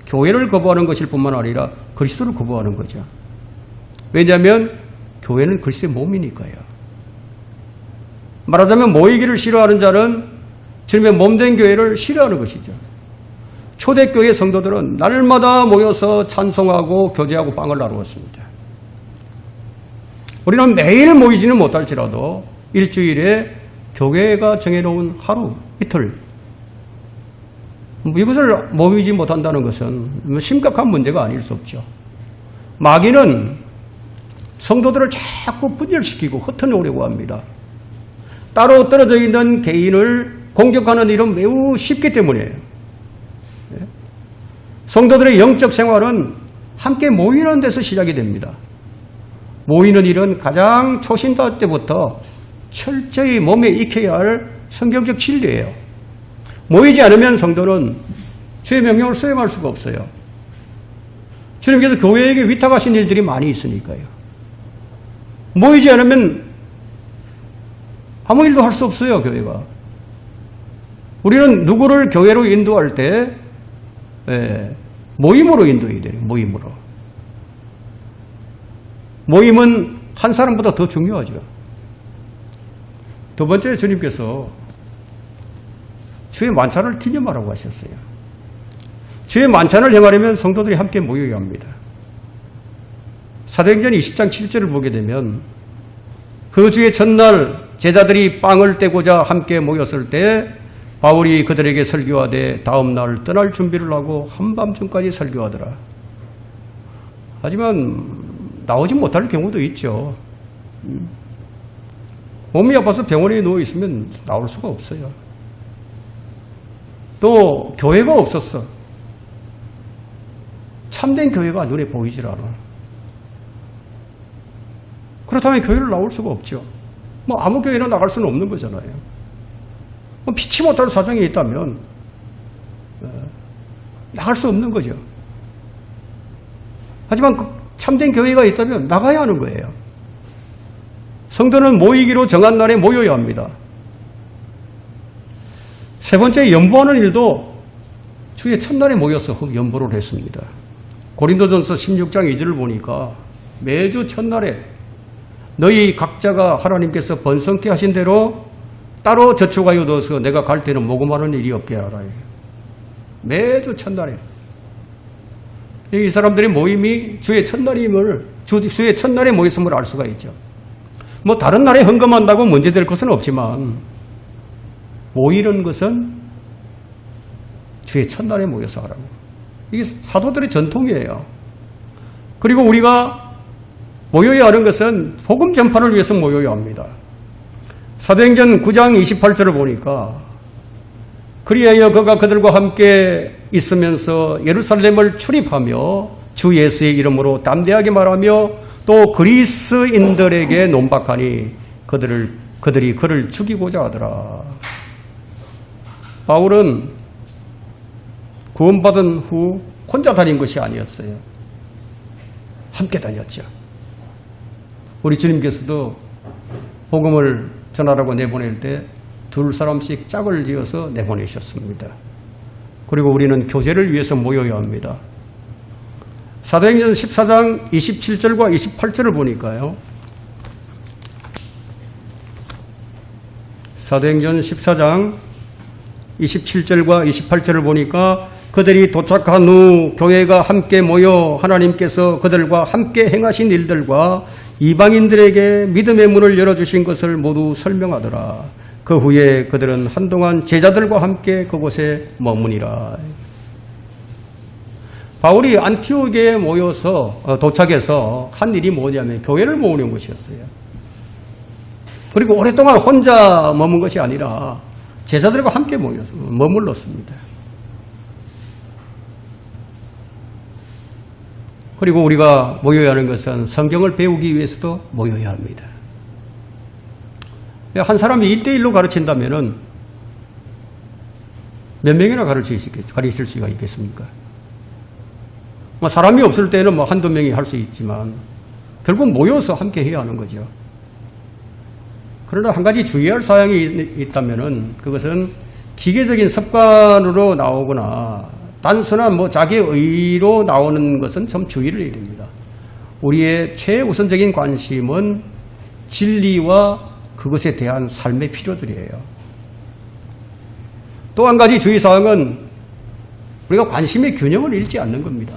교회를 거부하는 것일 뿐만 아니라 그리스도를 거부하는 거죠. 왜냐하면 교회는 그리스도의 몸이니까요. 말하자면 모이기를 싫어하는 자는 주님의 몸된 교회를 싫어하는 것이죠. 초대교회 성도들은 날마다 모여서 찬송하고 교제하고 빵을 나누었습니다. 우리는 매일 모이지는 못할지라도 일주일에 교회가 정해놓은 하루, 이틀 이것을 모이지 못한다는 것은 심각한 문제가 아닐 수 없죠. 마귀는 성도들을 자꾸 분열시키고 흩어놓으려고 합니다. 따로 떨어져 있는 개인을 공격하는 일은 매우 쉽기 때문이에요. 성도들의 영적 생활은 함께 모이는 데서 시작이 됩니다. 모이는 일은 가장 초신자 때부터 철저히 몸에 익혀야 할 성경적 진리예요. 모이지 않으면 성도는 주의 명령을 수행할 수가 없어요. 주님께서 교회에게 위탁하신 일들이 많이 있으니까요. 모이지 않으면 아무 일도 할 수 없어요, 교회가. 우리는 누구를 교회로 인도할 때 모임으로 인도해야 돼요. 모임으로. 모임은 한 사람보다 더 중요하죠. 두 번째 주님께서 주의 만찬을 기념하라고 하셨어요. 주의 만찬을 행하려면 성도들이 함께 모여야 합니다. 사도행전 20장 7절을 보게 되면 그 주의 첫날 제자들이 빵을 떼고자 함께 모였을 때 바울이 그들에게 설교하되 다음 날 떠날 준비를 하고 한밤중까지 설교하더라. 하지만 나오지 못할 경우도 있죠. 몸이 아파서 병원에 누워있으면 나올 수가 없어요. 또 교회가 없었어. 참된 교회가 눈에 보이질 않아. 그렇다면 교회를 나올 수가 없죠. 아무 교회나 나갈 수는 없는 거잖아요. 피치 못할 사정이 있다면 나갈 수 없는 거죠. 하지만 참된 교회가 있다면 나가야 하는 거예요. 성도는 모이기로 정한 날에 모여야 합니다. 세 번째, 연보하는 일도 주의 첫날에 모여서 연보를 했습니다. 고린도전서 16장 2절을 보니까 매주 첫날에 너희 각자가 하나님께서 번성케 하신 대로 따로 저축하여 둬서 내가 갈 때는 모금하는 일이 없게 하라. 매주 첫날에. 이 사람들의 모임이 주의 첫날임을, 주의 첫날에 모였음을 알 수가 있죠. 뭐 다른 날에 헌금한다고 문제될 것은 없지만 모이는 것은 주의 첫날에 모여서 하라고. 이게 사도들의 전통이에요. 그리고 우리가 모여야 하는 것은 복음 전파를 위해서 모여야 합니다. 사도행전 9장 28절을 보니까 그리하여 그가 그들과 함께 있으면서 예루살렘을 출입하며 주 예수의 이름으로 담대하게 말하며 또 그리스인들에게 논박하니 그들이 그를 죽이고자 하더라. 바울은 구원받은 후 혼자 다닌 것이 아니었어요. 함께 다녔죠. 우리 주님께서도 복음을 전하라고 내보낼 때 둘 사람씩 짝을 지어서 내보내셨습니다. 그리고 우리는 교제를 위해서 모여야 합니다. 사도행전 14장 27절과 28절을 보니까요. 사도행전 14장 27절과 28절을 보니까 그들이 도착한 후 교회가 함께 모여 하나님께서 그들과 함께 행하신 일들과 이방인들에게 믿음의 문을 열어주신 것을 모두 설명하더라. 그 후에 그들은 한동안 제자들과 함께 그곳에 머무니라. 바울이 안티오게에 모여서 도착해서 한 일이 뭐냐면 교회를 모으는 것이었어요. 그리고 오랫동안 혼자 머문 것이 아니라 제자들과 함께 모여서 머물렀습니다. 그리고 우리가 모여야 하는 것은 성경을 배우기 위해서도 모여야 합니다. 한 사람이 1대1로 가르친다면 몇 명이나 가르칠 수가 있겠습니까? 사람이 없을 때는 한두 명이 할 수 있지만 결국 모여서 함께 해야 하는 거죠. 그러나 한 가지 주의할 사항이 있다면 그것은 기계적인 습관으로 나오거나 단순한 자기의 의로 나오는 것은 좀 주의를 해야 됩니다. 우리의 최우선적인 관심은 진리와 그것에 대한 삶의 필요들이에요. 또 한 가지 주의사항은 우리가 관심의 균형을 잃지 않는 겁니다.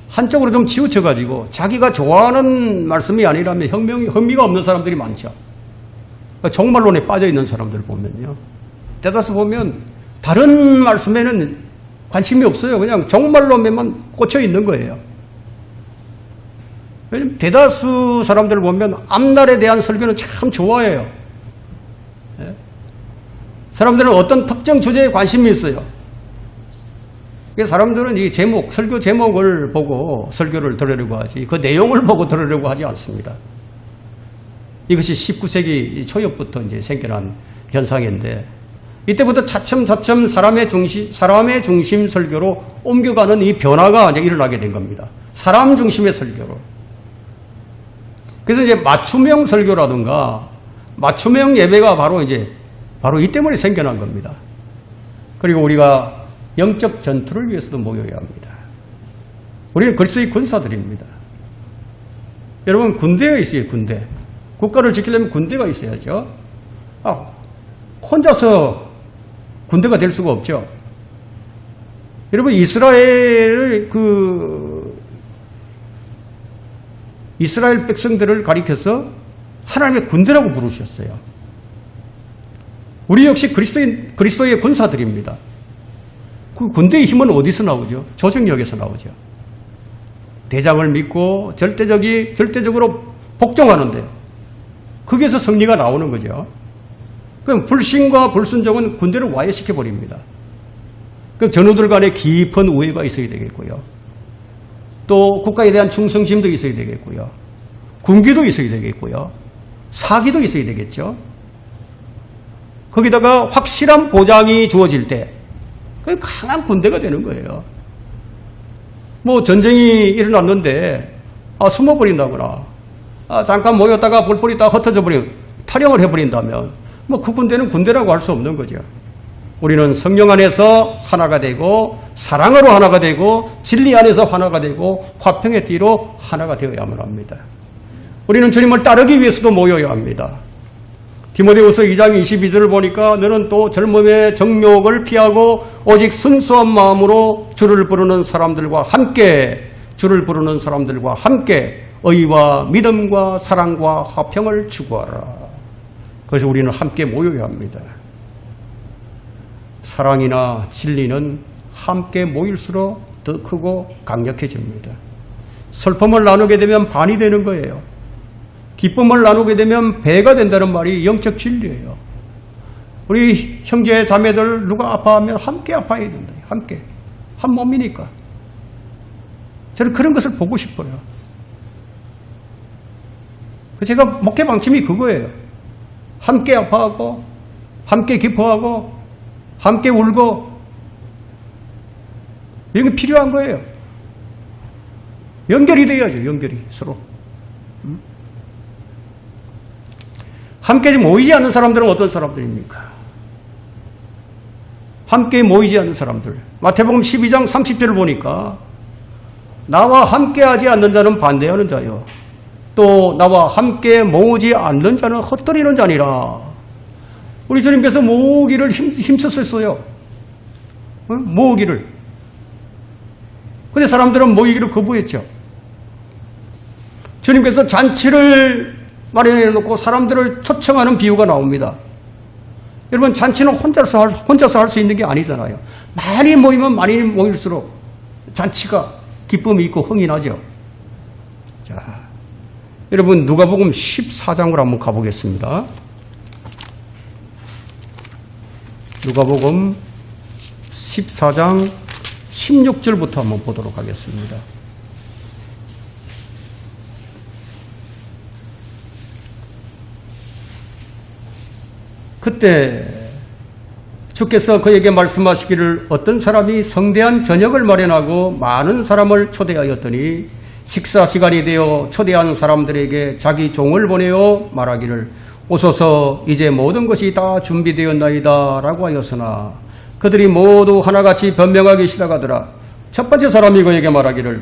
한쪽으로 좀 치우쳐가지고 자기가 좋아하는 말씀이 아니라면 흥미가 없는 사람들이 많죠. 종말론에 빠져있는 사람들 보면요. 대다수 보면 다른 말씀에는 관심이 없어요. 그냥 종말론에만 꽂혀있는 거예요. 왜냐면 대다수 사람들을 보면 앞날에 대한 설교는 참 좋아해요. 사람들은 어떤 특정 주제에 관심이 있어요. 사람들은 이 설교 제목을 보고 설교를 들으려고 하지 그 내용을 보고 들으려고 하지 않습니다. 이것이 19세기 초엽부터 이제 생겨난 현상인데 이때부터 차츰 사람의 중심 설교로 옮겨가는 이 변화가 이제 일어나게 된 겁니다. 사람 중심의 설교로. 그래서 이제 맞춤형 설교라든가 맞춤형 예배가 바로 이 때문에 생겨난 겁니다. 그리고 우리가 영적 전투를 위해서도 모여야 합니다. 우리는 그리스도의 군사들입니다. 여러분 군대가 있어요. 군대. 국가를 지키려면 군대가 있어야죠. 혼자서 군대가 될 수가 없죠. 여러분 이스라엘 백성들을 가리켜서 하나님의 군대라고 부르셨어요. 우리 역시 그리스도의 군사들입니다. 그 군대의 힘은 어디서 나오죠? 조정력에서 나오죠. 대장을 믿고 절대적으로 복종하는데 거기에서 승리가 나오는 거죠. 그럼 불신과 불순종은 군대를 와해시켜버립니다. 그럼 전우들 간에 깊은 우애가 있어야 되겠고요. 또 국가에 대한 충성심도 있어야 되겠고요. 군기도 있어야 되겠고요. 사기도 있어야 되겠죠. 거기다가 확실한 보장이 주어질 때 그 강한 군대가 되는 거예요. 전쟁이 일어났는데 숨어버린다거나 잠깐 모였다가 볼poli다가 흩어져 버리면 탈영을 해버린다면 그 군대는 군대라고 할 수 없는 거죠. 우리는 성령 안에서 하나가 되고 사랑으로 하나가 되고 진리 안에서 하나가 되고 화평의 띠로 하나가 되어야만 합니다. 우리는 주님을 따르기 위해서도 모여야 합니다. 디모데후서 2장 22절을 보니까 너는 또 젊음의 정욕을 피하고 오직 순수한 마음으로 주를 부르는 사람들과 함께 의와 믿음과 사랑과 화평을 추구하라. 그래서 우리는 함께 모여야 합니다. 사랑이나 진리는 함께 모일수록 더 크고 강력해집니다. 슬픔을 나누게 되면 반이 되는 거예요. 기쁨을 나누게 되면 배가 된다는 말이 영적 진리예요. 우리 형제 자매들 누가 아파하면 함께 아파야 된다. 함께. 한 몸이니까. 저는 그런 것을 보고 싶어요. 제가 목회 방침이 그거예요. 함께 아파하고 함께 기뻐하고 함께 울고 이런 게 필요한 거예요. 연결이 돼야죠. 연결이 서로. 함께 모이지 않는 사람들은 어떤 사람들입니까? 함께 모이지 않는 사람들. 마태복음 12장 30절을 보니까 나와 함께하지 않는 자는 반대하는 자요. 또 나와 함께 모으지 않는 자는 헛되리는 자니라. 우리 주님께서 모으기를 힘쓰셨어요. 모으기를. 근데 사람들은 모이기를 거부했죠. 주님께서 잔치를 마련해 놓고 사람들을 초청하는 비유가 나옵니다. 여러분, 잔치는 혼자서 할 수 있는 게 아니잖아요. 많이 모이면 많이 모일수록 잔치가 기쁨이 있고 흥이 나죠. 자, 여러분, 누가복음 14장으로 한번 가보겠습니다. 누가복음 14장 16절부터 한번 보도록 하겠습니다. 그때 주께서 그에게 말씀하시기를 어떤 사람이 성대한 저녁을 마련하고 많은 사람을 초대하였더니 식사 시간이 되어 초대한 사람들에게 자기 종을 보내어 말하기를 오소서 이제 모든 것이 다 준비되었나이다 라고 하였으나 그들이 모두 하나같이 변명하기 시작하더라. 첫 번째 사람이 그에게 말하기를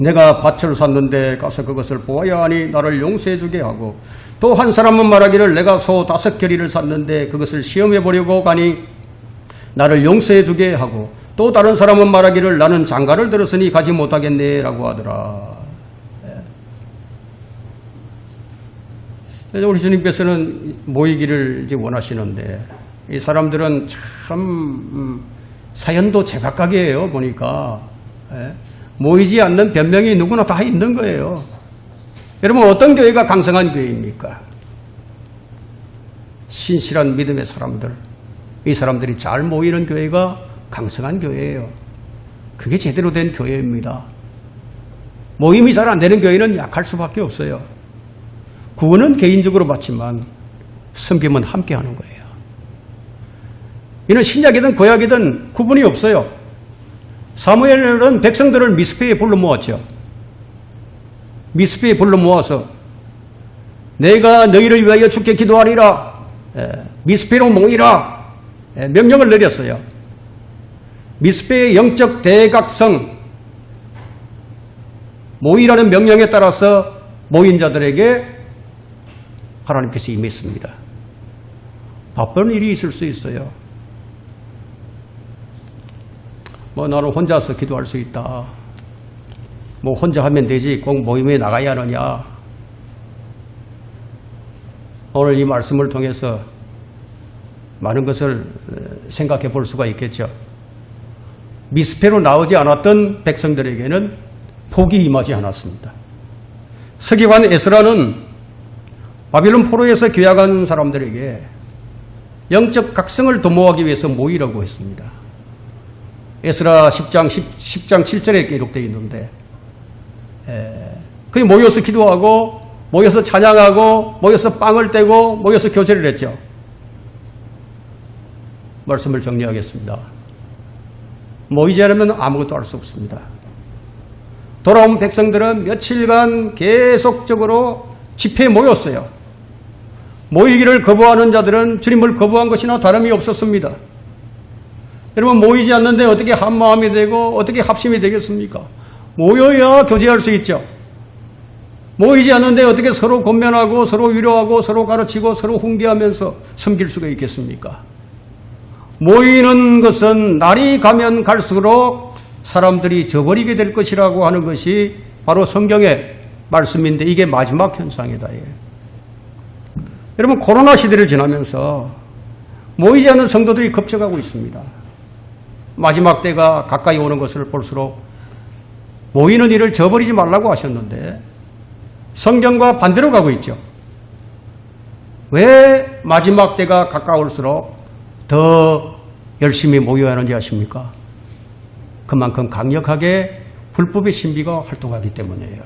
내가 밭을 샀는데 가서 그것을 보아야 하니 나를 용서해 주게 하고 또 한 사람은 말하기를 내가 소 5겨리를 샀는데 그것을 시험해 보려고 가니 나를 용서해 주게 하고 또 다른 사람은 말하기를 나는 장가를 들었으니 가지 못하겠네 라고 하더라. 우리 주님께서는 모이기를 이제 원하시는데 이 사람들은 참 사연도 제각각이에요. 보니까 모이지 않는 변명이 누구나 다 있는 거예요. 여러분, 어떤 교회가 강성한 교회입니까? 신실한 믿음의 사람들, 이 사람들이 잘 모이는 교회가 강성한 교회예요. 그게 제대로 된 교회입니다. 모임이 잘 안 되는 교회는 약할 수밖에 없어요. 구원은 개인적으로 받지만 섬김은 함께 하는 거예요. 이는 신약이든 구약이든 구분이 없어요. 사무엘은 백성들을 미스페에 불러 모았죠. 미스페에 불러 모아서 내가 너희를 위하여 주께 기도하리라. 미스페로 모이라. 명령을 내렸어요. 미스페의 영적 대각성, 모이라는 명령에 따라서 모인 자들에게 하나님께서 임했습니다. 바쁜 일이 있을 수 있어요. 나는 혼자서 기도할 수 있다. 혼자 하면 되지. 꼭 모임에 나가야 하느냐. 오늘 이 말씀을 통해서 많은 것을 생각해 볼 수가 있겠죠. 미스페로 나오지 않았던 백성들에게는 복이 임하지 않았습니다. 서기관 에스라는 바빌론 포로에서 귀화한 사람들에게 영적 각성을 도모하기 위해서 모이라고 했습니다. 에스라 10장 7절에 기록되어 있는데 그게 모여서 기도하고 모여서 찬양하고 모여서 빵을 떼고 모여서 교제를 했죠. 말씀을 정리하겠습니다. 모이지 않으면 아무것도 할 수 없습니다. 돌아온 백성들은 며칠간 계속적으로 집회에 모였어요. 모이기를 거부하는 자들은 주님을 거부한 것이나 다름이 없었습니다. 여러분, 모이지 않는데 어떻게 한마음이 되고 어떻게 합심이 되겠습니까? 모여야 교제할 수 있죠. 모이지 않는데 어떻게 서로 권면하고 서로 위로하고 서로 가르치고 서로 훈계하면서 섬길 수가 있겠습니까? 모이는 것은 날이 가면 갈수록 사람들이 저버리게 될 것이라고 하는 것이 바로 성경의 말씀인데 이게 마지막 현상이다. 여러분, 코로나 시대를 지나면서 모이지 않는 성도들이 급증하고 있습니다. 마지막 때가 가까이 오는 것을 볼수록 모이는 일을 저버리지 말라고 하셨는데 성경과 반대로 가고 있죠. 왜 마지막 때가 가까울수록 더 열심히 모여야 하는지 아십니까? 그만큼 강력하게 불법의 신비가 활동하기 때문이에요.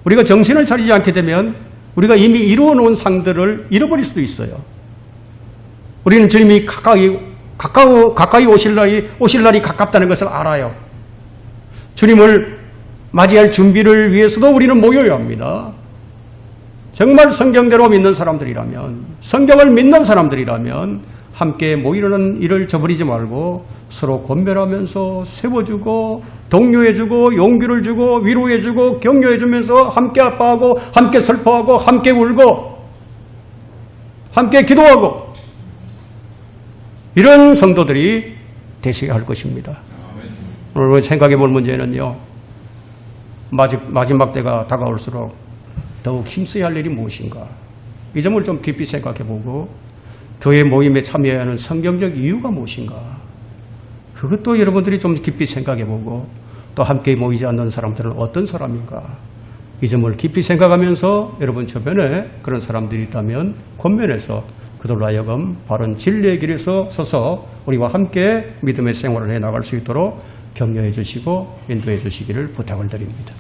우리가 정신을 차리지 않게 되면 우리가 이미 이루어 놓은 상들을 잃어버릴 수도 있어요. 우리는 주님이 가까이 오실 날이 가깝다는 것을 알아요. 주님을 맞이할 준비를 위해서도 우리는 모여야 합니다. 정말 성경대로 믿는 사람들이라면, 성경을 믿는 사람들이라면 함께 모이려는 일을 저버리지 말고 서로 권면하면서 세워주고 독려해주고 용기를 주고 위로해주고 격려해주면서 함께 아파하고 함께 슬퍼하고 함께 울고 함께 기도하고 이런 성도들이 되셔야 할 것입니다. 오늘 생각해 볼 문제는요, 마지막 때가 다가올수록 더욱 힘써야 할 일이 무엇인가, 이 점을 좀 깊이 생각해 보고 교회 모임에 참여해야 하는 성경적 이유가 무엇인가, 그것도 여러분들이 좀 깊이 생각해 보고 또 함께 모이지 않는 사람들은 어떤 사람인가, 이 점을 깊이 생각하면서 여러분 주변에 그런 사람들이 있다면 권면해서 그들로 하여금 바른 진리의 길에서 서서 우리와 함께 믿음의 생활을 해나갈 수 있도록 격려해 주시고 인도해 주시기를 부탁을 드립니다.